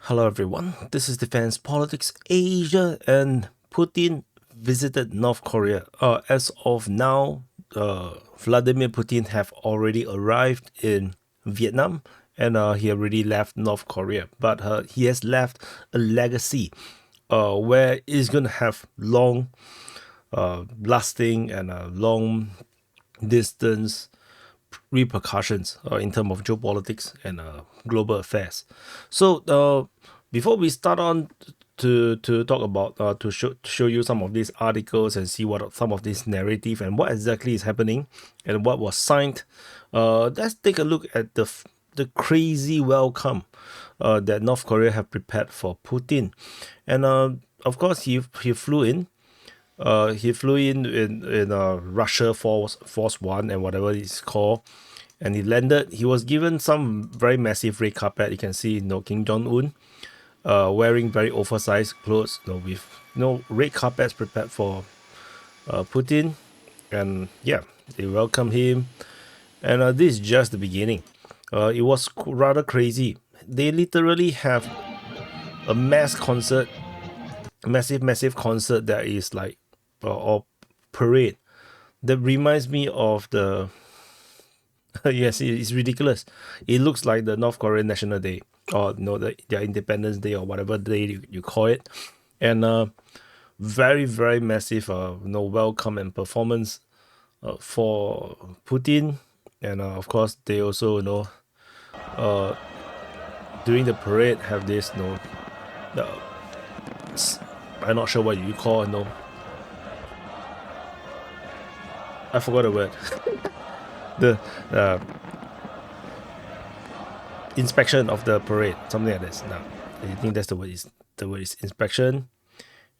Hello everyone, this is Defense Politics Asia, and Putin visited North Korea. As of now, Vladimir Putin have already arrived in Vietnam, and he already left North Korea. But he has left a legacy where it's going to have long lasting and long distance repercussions in terms of geopolitics and global affairs. So before we start on to talk about to show you some of these articles and see what some of this narrative and what exactly is happening and what was signed, let's take a look at the crazy welcome that North Korea have prepared for Putin. And of course he flew in. He flew in Russia Force One and whatever it's called, and he landed. He was given some very massive red carpet. You can see, Kim Jong Un, wearing very oversized clothes, with red carpets prepared for Putin, and yeah, they welcome him. And this is just the beginning. It was rather crazy. They literally have a massive concert that is like or parade that reminds me of the yes, it's ridiculous. It looks like the North Korean National Day, or their Independence Day, or whatever day you call it. And very massive welcome and performance for Putin. And of course they also during the parade have this I'm not sure what you call I forgot the word. The inspection of the parade, something like this. Now, I think that's the word is inspection.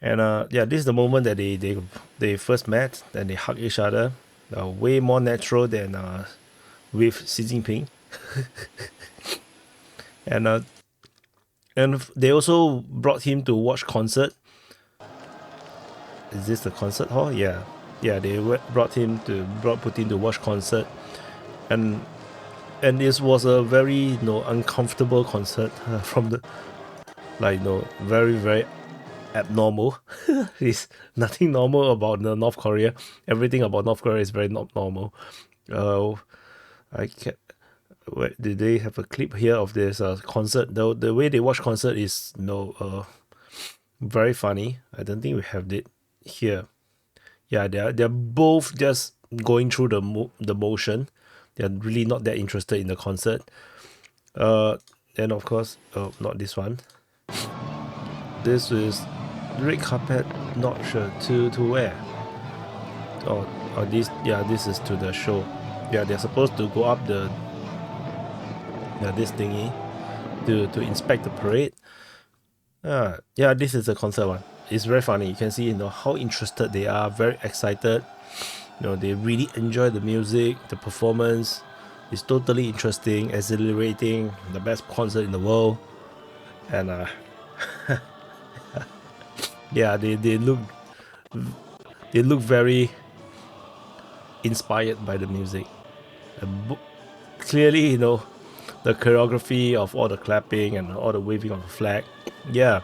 And yeah, this is the moment that they first met, then they hug each other. Way more natural than with Xi Jinping. And they also brought him to watch concert. Is this the concert hall? Yeah, they brought Putin to watch concert, and this was a very uncomfortable concert from the very abnormal. There's nothing normal about North Korea. Everything about North Korea is very not normal. Did they have a clip here of this concert? The way they watch concert is very funny. I don't think we have it here. Yeah, they're both just going through the motion. They're really not that interested in the concert. And of course, not this one. This is red carpet. Not sure to where. Or this. Yeah, this is to the show. Yeah, they're supposed to go up this thingy to inspect the parade. Yeah, this is the concert one. It's very funny. You can see how interested they are, very excited. They really enjoy the music, the performance. It's totally interesting, exhilarating, the best concert in the world. And yeah, they look very inspired by the music. Clearly, the choreography of all the clapping and all the waving of the flag. Yeah,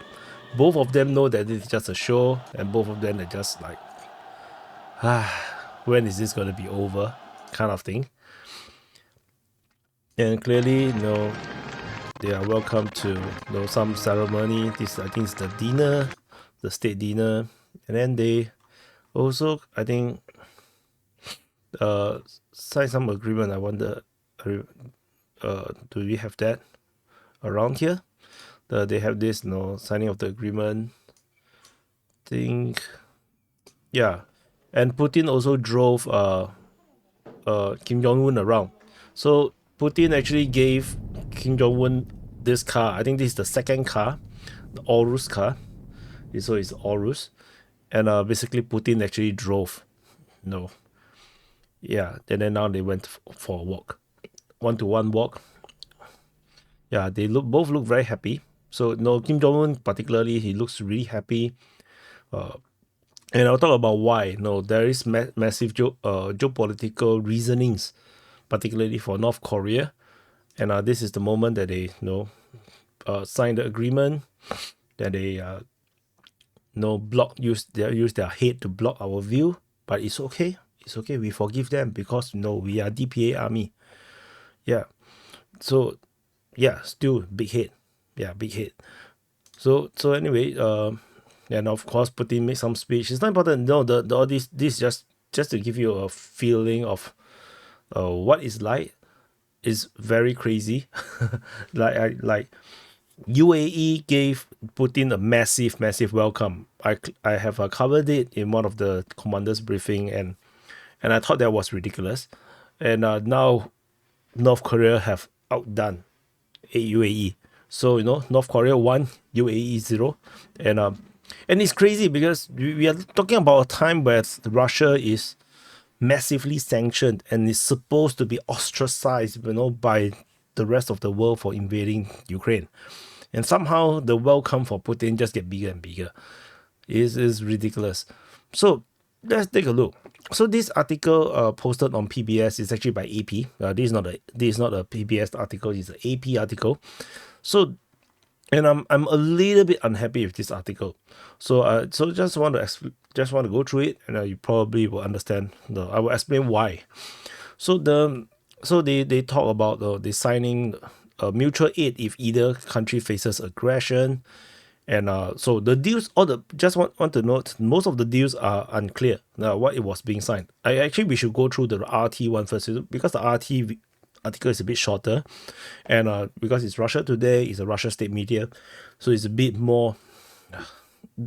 both of them know that it's just a show, and both of them are just like, when is this going to be over, kind of thing. And clearly, they are welcome to some ceremony. This, I think, is the dinner, the state dinner, and then they also, I think, sign some agreement. I wonder, do we have that around here? They have this signing of the agreement thing. Yeah, and Putin also drove Kim Jong Un around. So Putin actually gave Kim Jong Un this car. I think this is the second car, the Aurus car. So it's Aurus, and basically Putin actually drove. Yeah, and then now they went for a walk, one-to-one walk. Yeah, they both look very happy. So Kim Jong Un particularly, he looks really happy. And I'll talk about why. There is massive geopolitical reasonings, particularly for North Korea. And this is the moment that they signed the agreement. That they use their hate to block our view, but it's okay. It's okay. We forgive them because we are DPA army. Yeah. So yeah, still big hate. Yeah, big hate. So anyway, and of course Putin made some speech. It's not important. No, all this just to give you a feeling of what it's like. Is very crazy. like UAE gave Putin a massive welcome. I have covered it in one of the commanders briefing, and I thought that was ridiculous. And now North Korea have outdone UAE. So North Korea 1, UAE 0, and it's crazy because we are talking about a time where Russia is massively sanctioned and is supposed to be ostracized, by the rest of the world for invading Ukraine. And somehow the welcome for Putin just get bigger and bigger. It is ridiculous. So let's take a look. So this article posted on PBS is actually by AP. This is not a PBS article. It's an AP article. So, and I'm a little bit unhappy with this article. So just want to go through it, and you probably will understand. I will explain why. So they talk about the signing mutual aid if either country faces aggression, and so the deals. Just want to note, most of the deals are unclear. What it was being signed. We should go through the RT one first, because the RT article is a bit shorter, and because it's Russia Today, it's a Russia state media, so it's a bit more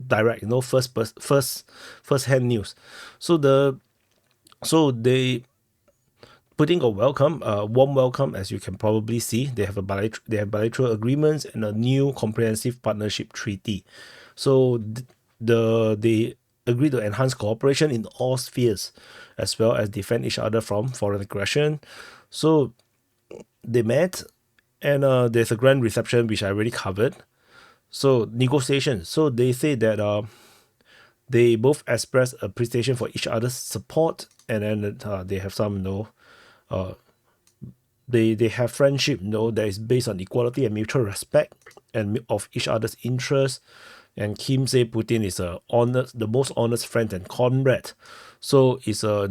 direct, first hand news. So they putting a warm welcome, as you can probably see. They have bilateral agreements and a new comprehensive partnership treaty. So they agree to enhance cooperation in all spheres, as well as defend each other from foreign aggression. So they met, and there's a grand reception, which I already covered. So negotiations. So they say that they both express appreciation for each other's support, and then they have some they have friendship that is based on equality and mutual respect and of each other's interests. And Kim say Putin is the most honest friend and comrade. So it's a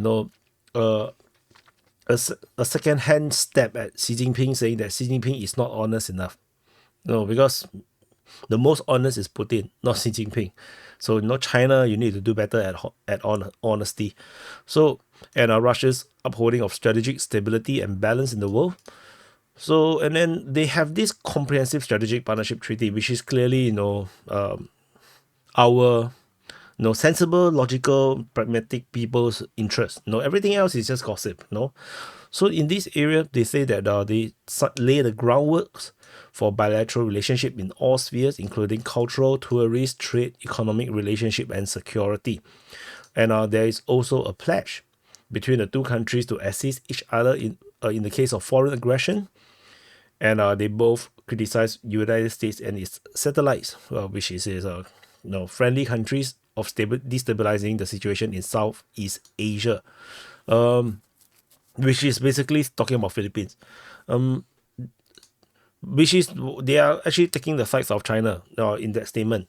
second-hand step at Xi Jinping, saying that Xi Jinping is not honest enough. No, because the most honest is Putin, not Xi Jinping. So China, you need to do better at honesty. So, and Russia's upholding of strategic stability and balance in the world. So, and then they have this comprehensive strategic partnership treaty, which is clearly our sensible, logical, pragmatic people's interest. Everything else is just gossip. So in this area, they say that they lay the groundwork for bilateral relationship in all spheres, including cultural, tourist, trade, economic relationship, and security. And there is also a pledge between the two countries to assist each other in the case of foreign aggression. And they both criticize United States and its satellites, which is friendly countries, of destabilizing the situation in Southeast Asia, which is basically talking about Philippines, which is they are actually taking the sides of China in that statement.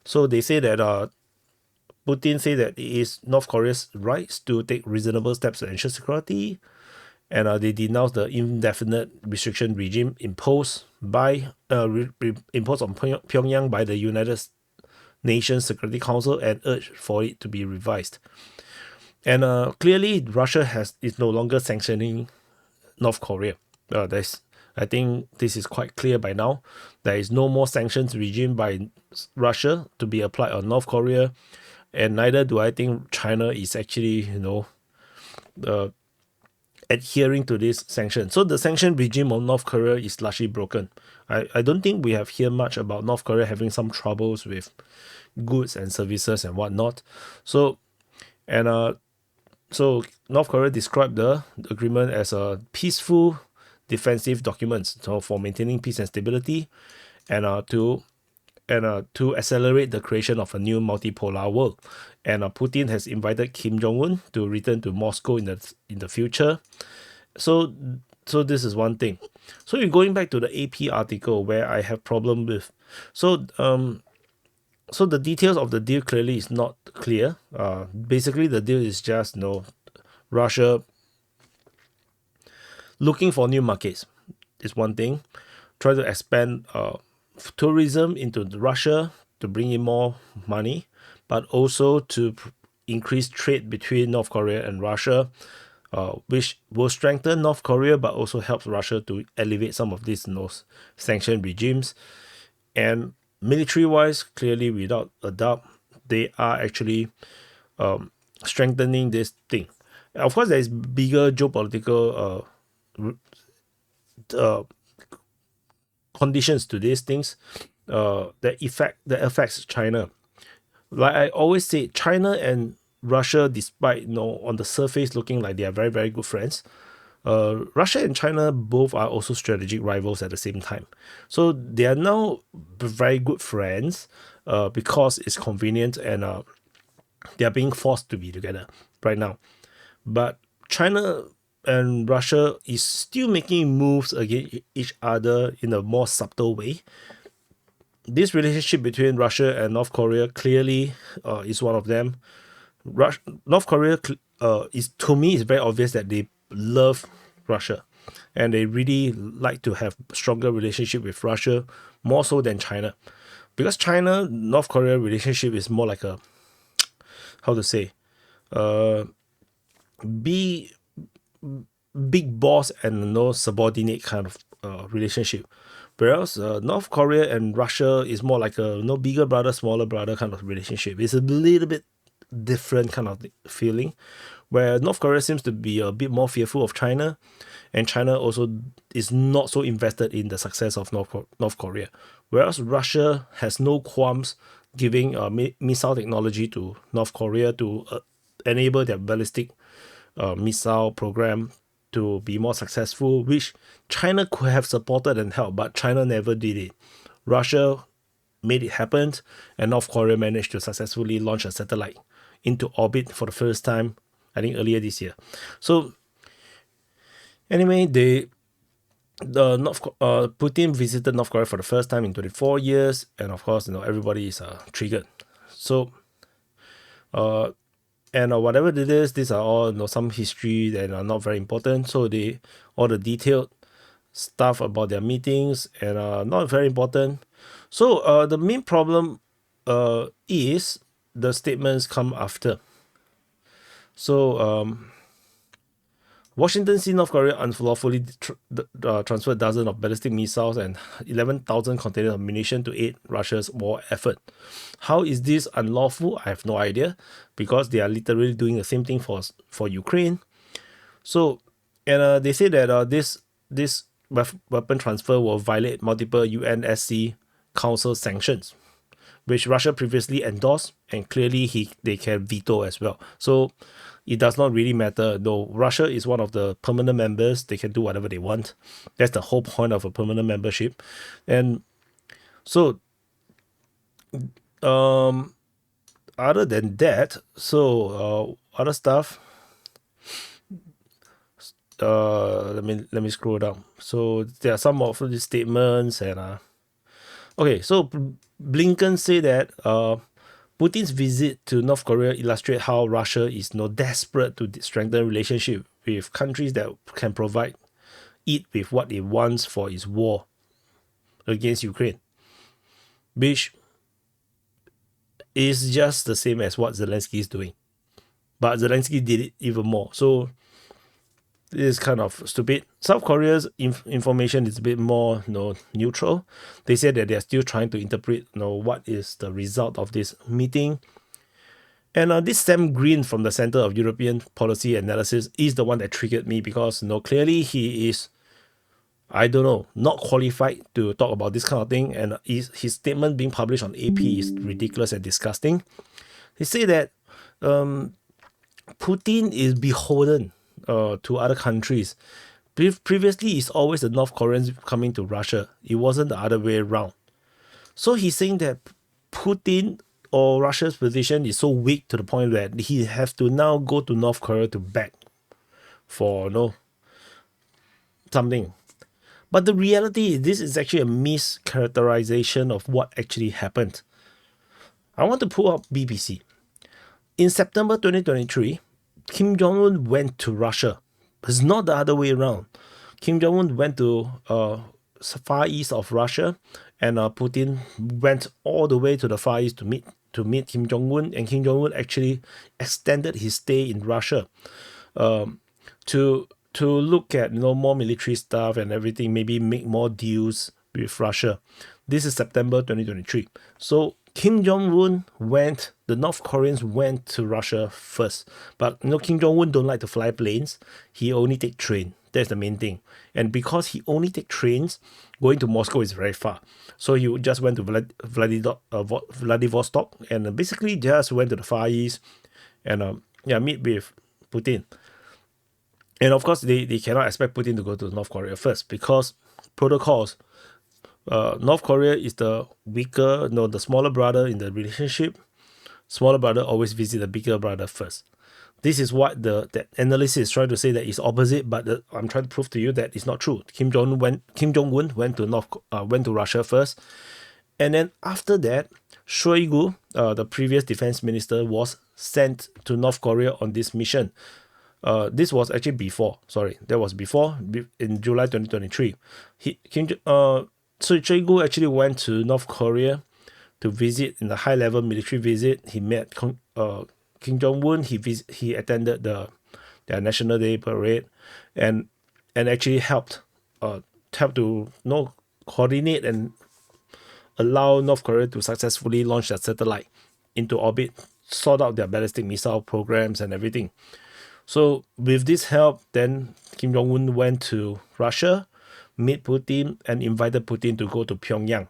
So they say that Putin say that it is North Korea's rights to take reasonable steps to ensure security, and they denounce the indefinite restriction regime imposed on Pyongyang by the United Nations Security Council, and urge for it to be revised. And clearly, Russia is no longer sanctioning North Korea. I think this is quite clear by now. There is no more sanctions regime by Russia to be applied on North Korea, and neither do I think China is actually adhering to this sanction. So the sanction regime on North Korea is largely broken. I don't think we have heard much about North Korea having some troubles with goods and services and whatnot. So North Korea described the agreement as a peaceful defensive document, so for maintaining peace and stability, and to accelerate the creation of a new multipolar world. And Putin has invited Kim Jong-un to return to Moscow in the future. So So this is one thing. So you're going back to the AP article where I have problem with. So so the details of the deal clearly is not clear. Basically the deal is just Russia looking for new markets is one thing. Try to expand tourism into Russia to bring in more money, but also to increase trade between North Korea and Russia, which will strengthen North Korea, but also helps Russia to elevate some of these sanction regimes. And military-wise, clearly, without a doubt, they are actually strengthening this thing. Of course, there is bigger geopolitical conditions to these things that affects China. Like I always say, China and Russia, despite on the surface looking like they are very, very good friends, Russia and China both are also strategic rivals at the same time. So they are now very good friends because it's convenient and they are being forced to be together right now. But China and Russia is still making moves against each other in a more subtle way. This relationship between Russia and North Korea clearly is one of them. North Korea is, to me, it's very obvious that they love Russia and they really like to have stronger relationship with Russia more so than China, because China North Korea relationship is more like a, how to say, big boss and subordinate kind of relationship, whereas North Korea and Russia is more like a bigger brother smaller brother kind of relationship. It's a little bit different kind of feeling, where North Korea seems to be a bit more fearful of China, and China also is not so invested in the success of North Korea, whereas Russia has no qualms giving missile technology to North Korea to enable their ballistic missile program to be more successful, which China could have supported and helped, but China never did it. Russia made it happen, and North Korea managed to successfully launch a satellite into orbit for the first time, I think earlier this year. So anyway, Putin visited North Korea for the first time in 24 years, and of course, everybody is triggered. So and whatever it is, these are all some history that are not very important. So all the detailed stuff about their meetings and not very important. So the main problem is the statements come after. So Washington sees North Korea unlawfully transferred dozens of ballistic missiles and 11,000 containers of ammunition to aid Russia's war effort. How is this unlawful? I have no idea, because they are literally doing the same thing for Ukraine. So, and they say that this weapon transfer will violate multiple UNSC Council sanctions, which Russia previously endorsed, and clearly they can veto as well. So it does not really matter. Though Russia is one of the permanent members, they can do whatever they want. That's the whole point of a permanent membership. And so other than that, so other stuff, let me scroll down. So there are some of these statements, and okay, so Blinken said that Putin's visit to North Korea illustrate how Russia is desperate to strengthen relationship with countries that can provide it with what it wants for its war against Ukraine, which is just the same as what Zelensky is doing. But Zelensky did it even more. So this is kind of stupid. South Korea's information is a bit more neutral. They said that they're still trying to interpret what is the result of this meeting. And this Sam Green from the Center of European Policy Analysis is the one that triggered me, because clearly he is, I don't know, not qualified to talk about this kind of thing, and his statement being published on AP is ridiculous and disgusting. He said that Putin is beholden to other countries. Previously, it's always the North Koreans coming to Russia. It wasn't the other way around. So he's saying that Putin or Russia's position is so weak to the point that he has to now go to North Korea to beg for something. But the reality is this is actually a mischaracterization of what actually happened. I want to pull up BBC. In September 2023, Kim Jong-un went to Russia. It's not the other way around. Kim Jong-un went to far east of Russia, and Putin went all the way to the far east to meet Kim Jong-un, and Kim Jong-un actually extended his stay in Russia to look at more military stuff and everything, maybe make more deals with Russia. This is September 2023. So Kim Jong-un the North Koreans went to Russia first. But Kim Jong-un don't like to fly planes. He only take train. That's the main thing. And because he only take trains, going to Moscow is very far. So he just went to Vladivostok and basically just went to the Far East and meet with Putin. And of course, they cannot expect Putin to go to North Korea first because protocols. North Korea is the weaker, the smaller brother in the relationship. Smaller brother always visit the bigger brother first. This is what the analyst is trying to say, that it's opposite, but I'm trying to prove to you that it's not true. Kim Jong-un went to Russia first, and then after that, Shoigu, the previous defense minister, was sent to North Korea on this mission. This was actually before. That was before, in July 2023. So Shoigu actually went to North Korea to visit in a high-level military visit. He met Kim Jong-un. He attended their National Day parade, and actually helped to coordinate and allow North Korea to successfully launch their satellite into orbit, sort out their ballistic missile programs and everything. So with this help, then Kim Jong-un went to Russia, meet Putin, and invited Putin to go to Pyongyang.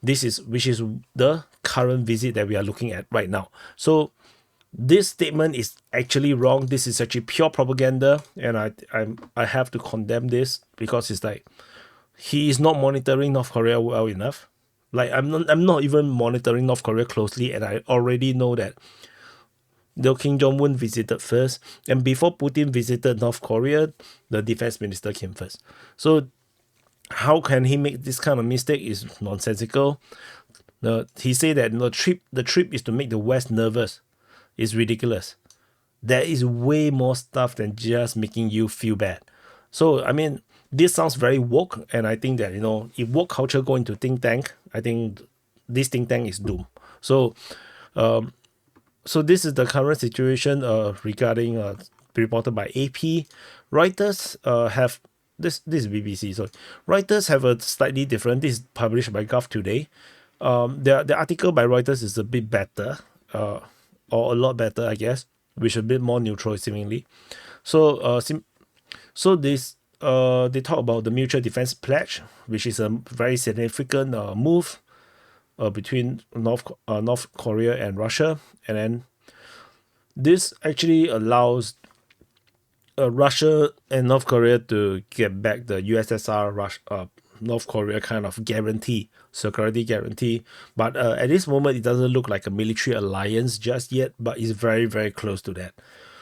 Which is the current visit that we are looking at right now. So this statement is actually wrong. This is actually pure propaganda, and I have to condemn this because it's like he is not monitoring North Korea well enough. Like I'm not even monitoring North Korea closely, and I already know that Kim Jong-un visited first, and before Putin visited North Korea, the defense minister came first. So how can he make this kind of mistake? Is nonsensical. He said that the trip is to make the West nervous. It's ridiculous. There is way more stuff than just making you feel bad. So I mean, this sounds very woke, and I think that if woke culture go into think tank, I think this think tank is doomed. So so this is the current situation regarding reported by AP. Reuters have this is BBC. So Reuters have a slightly different. This is published by Gulf Today. The article by Reuters is a bit better, or a lot better, I guess, which is a bit more neutral seemingly. So they talk about the mutual defense pledge, which is a very significant move between North Korea and Russia, and then this actually allows Russia and North Korea to get back the USSR North Korea kind of security guarantee. But at this moment, it doesn't look like a military alliance just yet, but it's very, very close to that.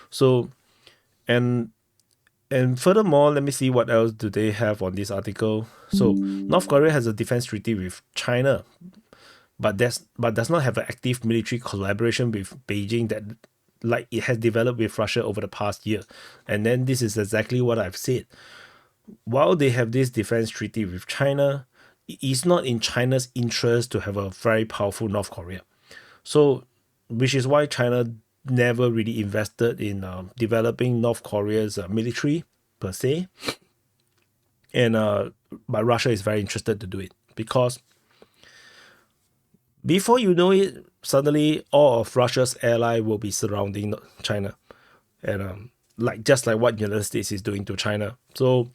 So, and furthermore, let me see what else do they have on this article. So, North Korea has a defense treaty with China, but does not have an active military collaboration with Beijing that like it has developed with Russia over the past year. And then this is exactly what I've said. While they have this defense treaty with China, it is not in China's interest to have a very powerful North Korea. So, which is why China never really invested in developing North Korea's military per se. And but Russia is very interested to do it because before you know it, suddenly all of Russia's ally will be surrounding China, and just like what the United States is doing to China. So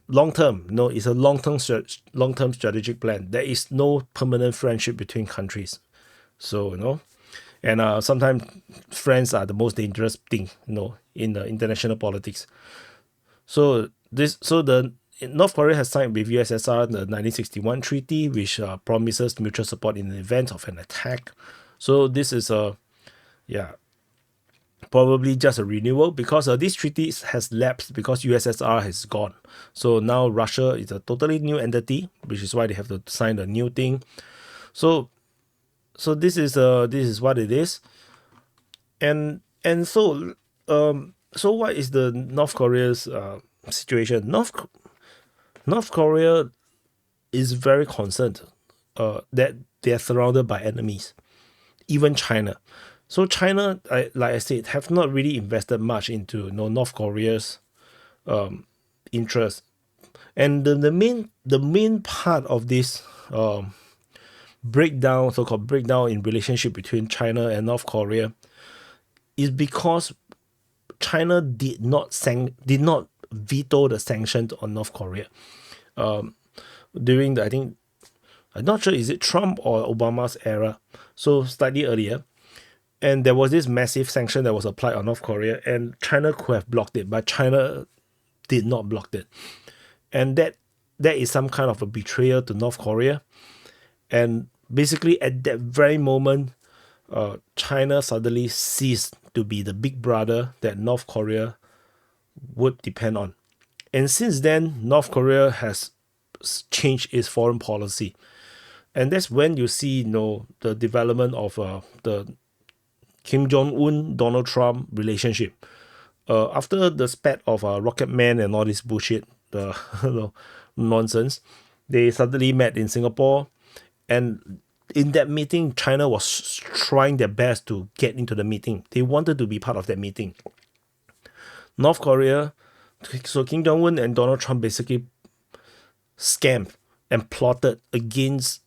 long term, it's a long term strategic plan. There is no permanent friendship between countries. So and sometimes friends are the most dangerous thing, in the international politics. So North Korea has signed with USSR the 1961 treaty, which promises mutual support in the event of an attack. So this is probably just a renewal, because this treaty has lapsed because USSR has gone. So now Russia is a totally new entity, which is why they have to sign a new thing. So this is what it is. And so what is the North Korea's situation? North Korea is very concerned that they are surrounded by enemies, even China. So China, like I said, have not really invested much into North Korea's interest. And the main part of this so-called breakdown in relationship between China and North Korea is because China did not veto the sanctions on North Korea during I'm not sure, is it Trump or Obama's era, so slightly earlier. And there was this massive sanction that was applied on North Korea, and China could have blocked it, but China did not block it. And that is some kind of a betrayal to North Korea. And basically at that very moment, China suddenly ceased to be the big brother that North Korea would depend on. And since then, North Korea has changed its foreign policy. And that's when you see the development of the Kim Jong-un, Donald Trump relationship. After the spat of Rocket Man and all this bullshit, nonsense, they suddenly met in Singapore. And in that meeting, China was trying their best to get into the meeting. They wanted to be part of that meeting. North Korea, so Kim Jong-un and Donald Trump basically scammed and plotted against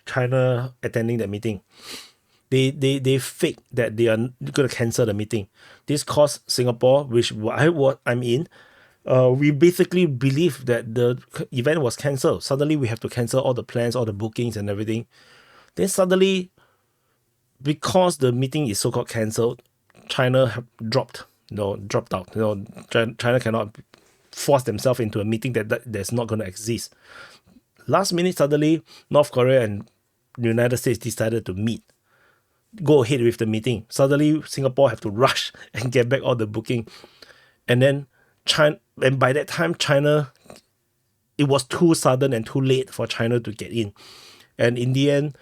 China attending that meeting. They fake that they are going to cancel the meeting. This caused Singapore, which I'm in, we basically believe that the event was cancelled. Suddenly we have to cancel all the plans, all the bookings and everything. Then suddenly, because the meeting is so-called cancelled, China have dropped out. China cannot force themselves into a meeting that's not going to exist. Last minute, suddenly, North Korea and the United States decided to meet. Go ahead with the meeting. Suddenly, Singapore have to rush and get back all the booking. And then China, and by that time, China, it was too sudden and too late for China to get in. And in the end,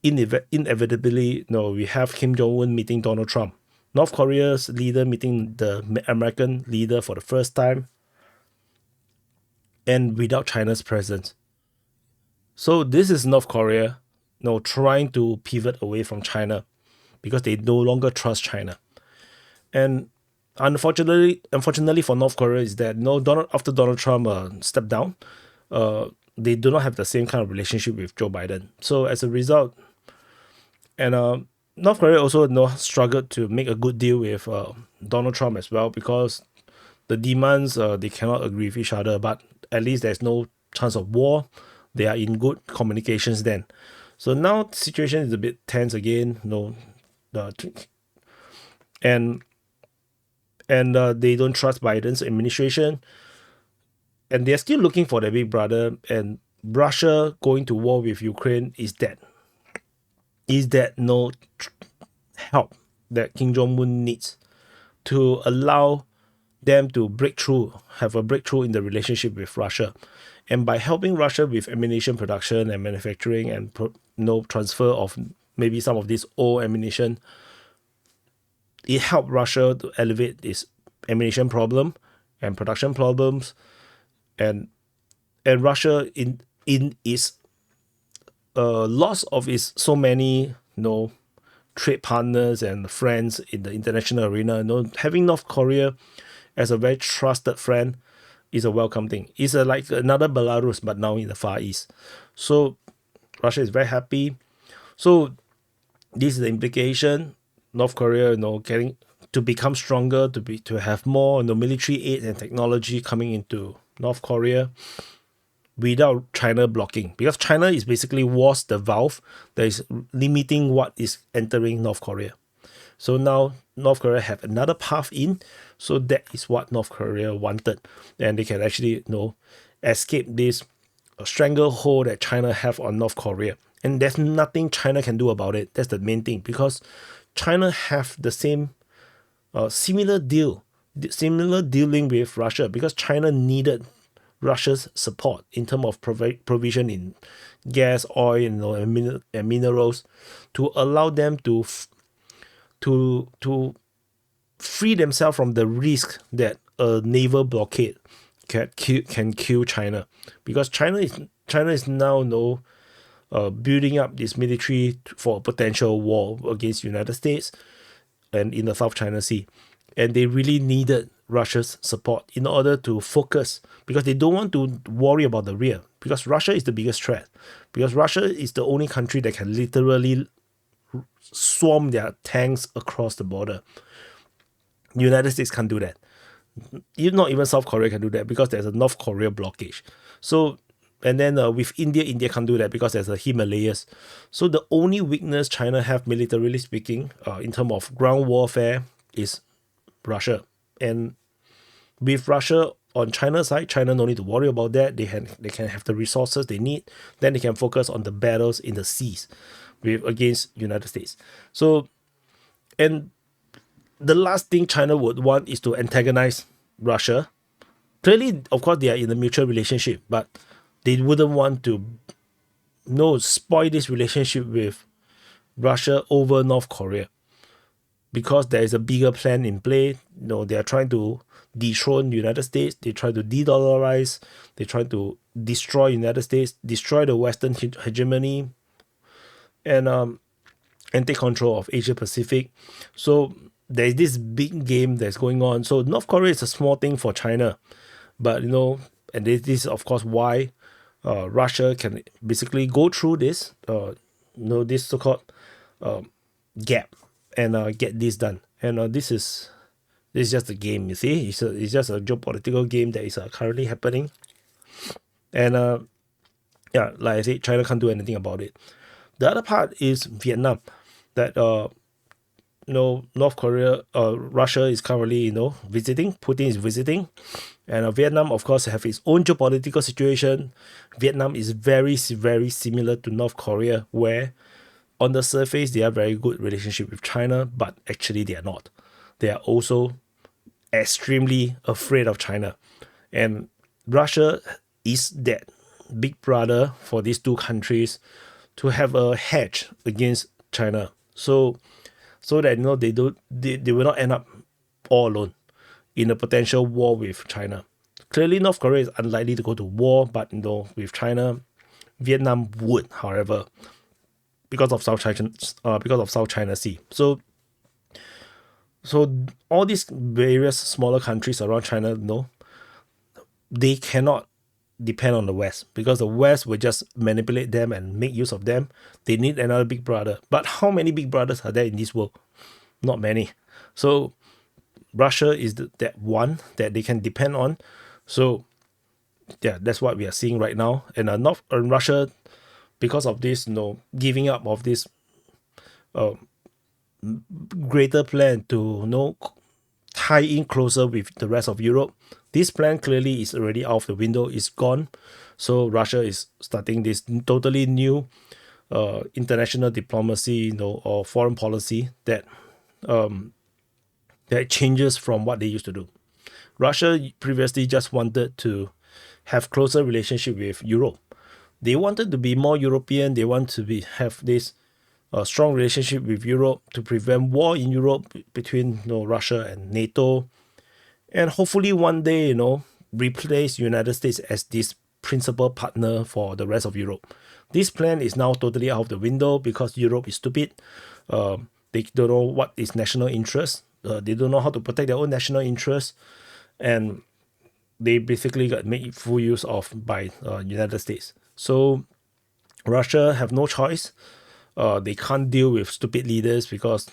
inevitably, we have Kim Jong-un meeting Donald Trump. North Korea's leader meeting the American leader for the first time, and without China's presence. So this is North Korea, trying to pivot away from China because they no longer trust China. And unfortunately for North Korea is that after Donald Trump stepped down, they do not have the same kind of relationship with Joe Biden. So as a result, and North Korea also struggled to make a good deal with Donald Trump as well, because the demands, they cannot agree with each other, but at least there's no chance of war. They are in good communications then. So now the situation is a bit tense again. And they don't trust Biden's administration, and they're still looking for their big brother. And Russia going to war with Ukraine is that no help that Kim Jong-un needs to allow them to have a breakthrough in the relationship with Russia. And by helping Russia with ammunition production and manufacturing and transfer of maybe some of this old ammunition, it helped Russia to elevate its ammunition problem and production problems, and Russia in its loss of its so many trade partners and friends in the international arena. Having North Korea as a very trusted friend is a welcome thing. It's like another Belarus, but now in the Far East. So Russia is very happy. So this is the implication. North Korea, getting to become stronger, to have more military aid and technology coming into North Korea without China blocking, because China is basically was the valve that is limiting what is entering North Korea. So now North Korea have another path in. So that is what North Korea wanted, and they can actually escape this stranglehold that China have on North Korea. And there's nothing China can do about it. That's the main thing, because China have the same similar dealing with Russia, because China needed Russia's support in terms of provision in gas, oil, and minerals, to allow them to free themselves from the risk that a naval blockade can kill China, because China is now building up this military for a potential war against United States and in the South China Sea, and they really needed Russia's support in order to focus, because they don't want to worry about the rear, because Russia is the biggest threat, because Russia is the only country that can literally swarm their tanks across the border. United States can't do that. Not even South Korea can do that, because there's a North Korea blockage. So, and then with India can't do that because there's a Himalayas. So the only weakness China have, militarily speaking, in terms of ground warfare, is Russia. And with Russia on China's side, China no need to worry about that. They can have the resources they need. Then they can focus on the battles in the seas against United States. So, and the last thing China would want is to antagonize Russia. Clearly, of course, they are in a mutual relationship, but they wouldn't want to spoil this relationship with Russia over North Korea, because there is a bigger plan in play. They are trying to dethrone the United States. They try to de-dollarize. They try to destroy United States, destroy the Western hegemony, and take control of Asia Pacific. So there's this big game that's going on. So North Korea is a small thing for China, but and this is of course why Russia can basically go through this this so-called gap and get this done. And this is just a game, you see. It's just a geopolitical game that is currently happening. And like I said, China can't do anything about it. The other part is Vietnam, that North Korea, Russia is currently visiting. Putin is visiting, and Vietnam, of course, have its own geopolitical situation. Vietnam is very, very similar to North Korea, where on the surface they are very good relationship with China, but actually they are not. They are also extremely afraid of China, and Russia is that big brother for these two countries to have a hedge against China, so that they will not end up all alone in a potential war with China. Clearly, North Korea is unlikely to go to war, but with China, Vietnam would, however, because of South China Sea. So all these various smaller countries around China, they cannot depend on the West, because the West will just manipulate them and make use of them. They need another big brother. But how many big brothers are there in this world? Not many. So Russia is that one that they can depend on. So yeah, that's what we are seeing right now. And Russia, because of this, giving up of this greater plan to tie in closer with the rest of Europe. This plan clearly is already out of the window, it's gone. So Russia is starting this totally new international diplomacy, or foreign policy that changes from what they used to do. Russia previously just wanted to have closer relationship with Europe. They wanted to be more European. They want to have this strong relationship with Europe to prevent war in Europe between Russia and NATO, and hopefully one day replace United States as this principal partner for the rest of Europe. This plan is now totally out of the window because Europe is stupid. They don't know what is national interest. They don't know how to protect their own national interest, and they basically got made full use of by United States. So Russia have no choice. They can't deal with stupid leaders, because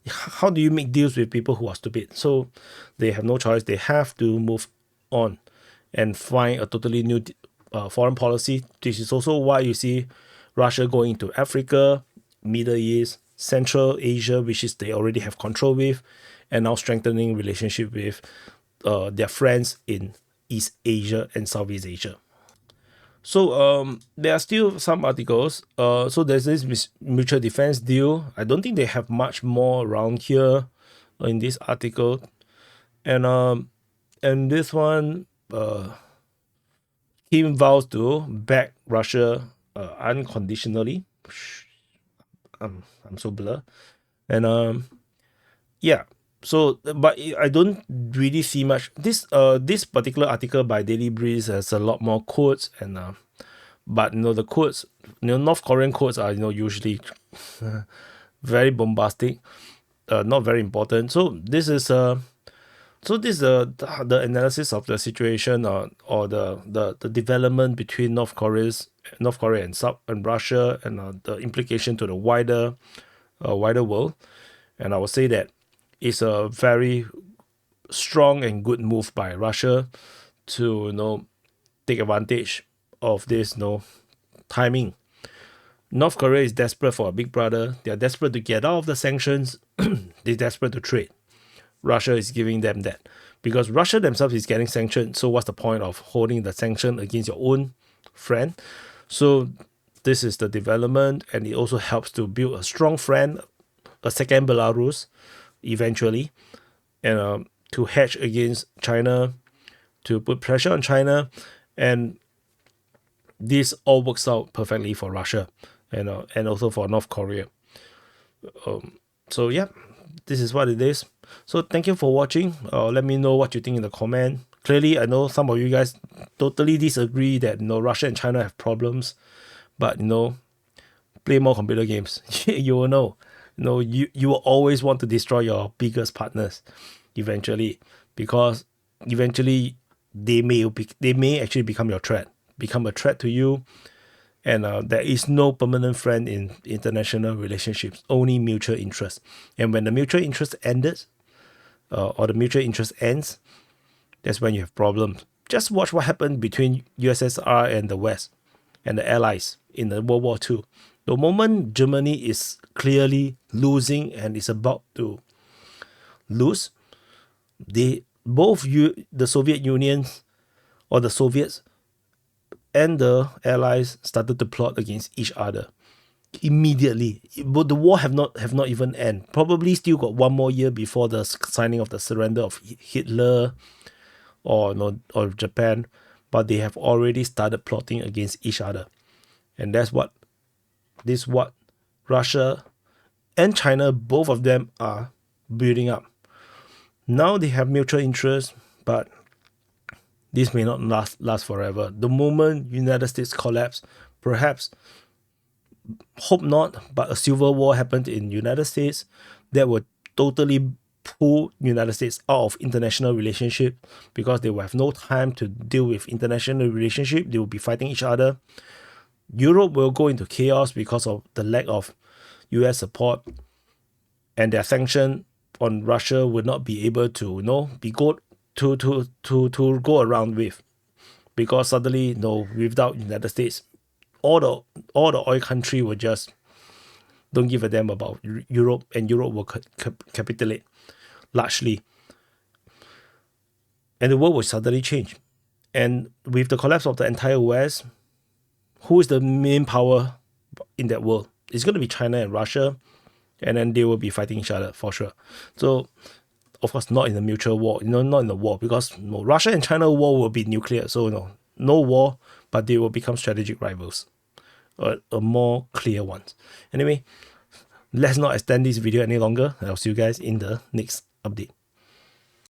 how do you make deals with people who are stupid? So they have no choice. They have to move on and find a totally new foreign policy. This is also why you see Russia going to Africa, Middle East, Central Asia, which is they already have control with, and now strengthening relationship with their friends in East Asia and Southeast Asia. So there are still some articles. So there's this mutual defense deal. I don't think they have much more around here. in this article, and this one, Kim vows to back Russia unconditionally. I'm so blur, and yeah. So, but I don't really see much. This particular article by Daily Breeze has a lot more quotes, and but the quotes, North Korean quotes are usually very bombastic, not very important. So this is the analysis of the situation, or the development between North Korea and Russia, and the implication to the wider world. And I would say that it's a very strong and good move by Russia to take advantage of this timing. North Korea is desperate for a big brother. They are desperate to get out of the sanctions. They're desperate to trade. Russia is giving them that, because Russia themselves is getting sanctioned. So what's the point of holding the sanction against your own friend? So this is the development, and it also helps to build a strong friend, a second Belarus, eventually, and to hedge against China, to put pressure on China, and this all works out perfectly for Russia, and also for North Korea. So yeah, this is what it is. So thank you for watching. Let me know what you think in the comment. Clearly, I know some of you guys totally disagree that Russia and China have problems, but play more computer games. You will know. You will always want to destroy your biggest partners eventually, because eventually they may actually become a threat to you. And there is no permanent friend in international relationships, only mutual interest. And when the mutual interest ends, or the mutual interest ends, that's when you have problems. Just watch what happened between USSR and the West and the Allies in the World War II. The moment Germany is clearly losing and is about to lose, the Soviet Union, or the Soviets, and the Allies started to plot against each other immediately. But the war have not even ended. Probably still got one more year before the signing of the surrender of Hitler or Japan, but they have already started plotting against each other. And that's what Russia and China, both of them, are building up. Now they have mutual interest, but this may not last forever. The moment United States collapse, perhaps, hope not, but a civil war happened in United States that would totally pull United States out of international relationship, because they will have no time to deal with international relationship. They will be fighting each other. Europe will go into chaos because of the lack of US support, and their sanction on Russia would not be able to be good to go around with, because suddenly without United States, all the oil country will just don't give a damn about Europe, and Europe will capitulate largely, and the world will suddenly change. And with the collapse of the entire West, who is the main power in that world? It's going to be China and Russia, and then they will be fighting each other for sure. So of course, not in a mutual war, not in a war, because Russia and China war will be nuclear. So no war, but they will become strategic rivals, a more clear one. Anyway, let's not extend this video any longer. I'll see you guys in the next update.